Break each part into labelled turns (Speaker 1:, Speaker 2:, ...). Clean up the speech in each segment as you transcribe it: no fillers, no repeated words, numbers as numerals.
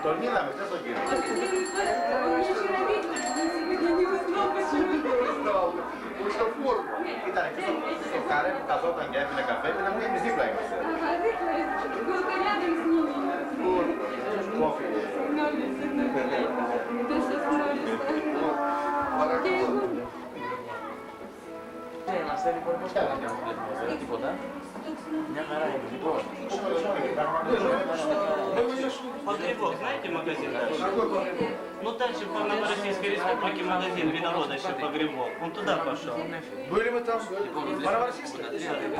Speaker 1: Τον είδαμε, δεν τον κύριο. Στο φούρνο. Ήταν εκεί στο καρέ που καθόταν και έπινε καφέ, πήραμε και εμείς δίπλα είμαστε. Κόφι.
Speaker 2: Να στέλνει πολύ πως καλά μια μου τίποτα. Μια χαρά είναι, λοιπόν.
Speaker 3: Погребок, знаете магазин дальше? Ну дальше по Новороссийской республике магазин винорода еще погребок. Он туда пошел.
Speaker 1: Были мы там, по Новороссийску?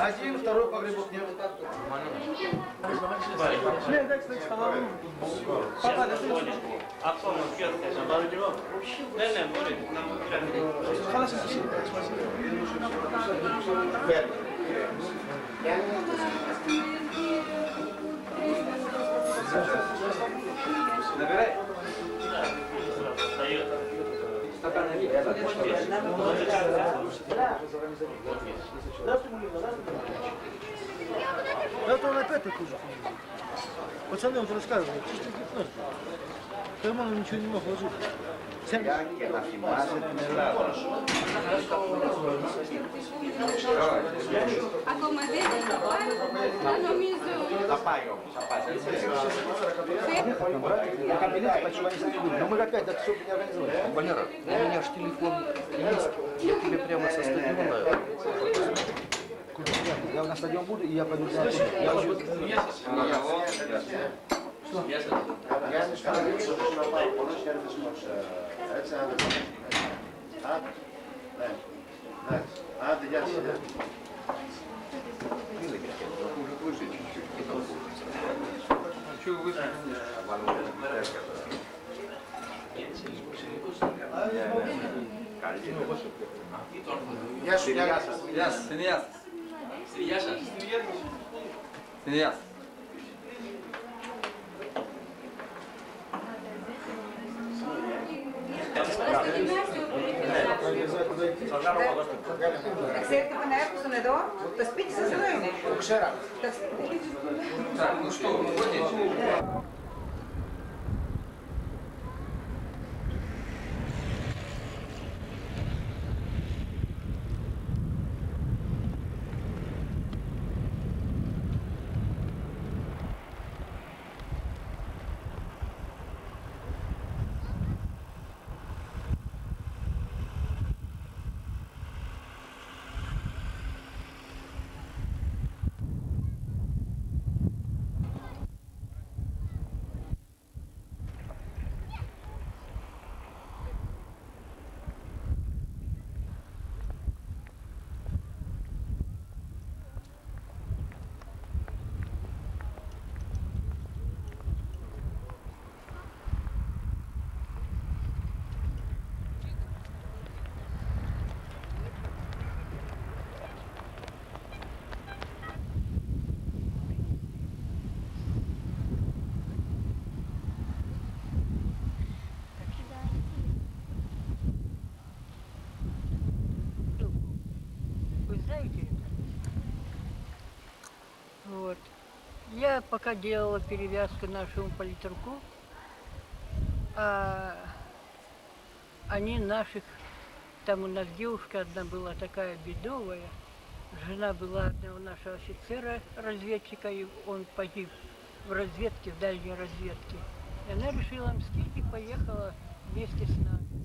Speaker 1: Один, второй погребок нет.
Speaker 3: Сейчас заходит. А потом он пьет, конечно. Не, будет, нам
Speaker 1: Фермер. Набирай.
Speaker 4: Да то он опять такой же. Пацаны вот рассказывают, чисто гипноз. В карман он ничего не мог ложить.
Speaker 1: Για και να θυμάσαι την Ελλάδα.
Speaker 5: Ακόμα δεν θα πάει, νομίζω...
Speaker 1: Θα πάει όμως, θα πάει.
Speaker 4: На кабинете почему они стыдили. Но мы опять это все не организовали.
Speaker 2: Валера, у меня же телефон есть. Я тебе прямо со стадиона.
Speaker 4: Я на стадион буду, и я пойду за я уже...
Speaker 1: Γιάννης Καραγίτσος να πάει πολλές χαιρετισμούς. Έτσι, άντε. Άντε. Ναι. Εντάξει. Άντε, γεια σας. Γεια σου, γεια σας.
Speaker 2: Γεια σας, γεια σας. Γεια σας.
Speaker 6: Ξέρετε που να έρθουν εδώ, το σπίτι σας εδώ είναι.
Speaker 1: Το ξέραμε.
Speaker 2: Так, ну что, выходите?
Speaker 7: Вот. Я пока делала перевязку нашему политруку, а они наших, там у нас девушка одна была такая бедовая, жена была одного нашего офицера, разведчика, и он погиб в разведке, в дальней разведке. И она решила мстить и поехала вместе с нами.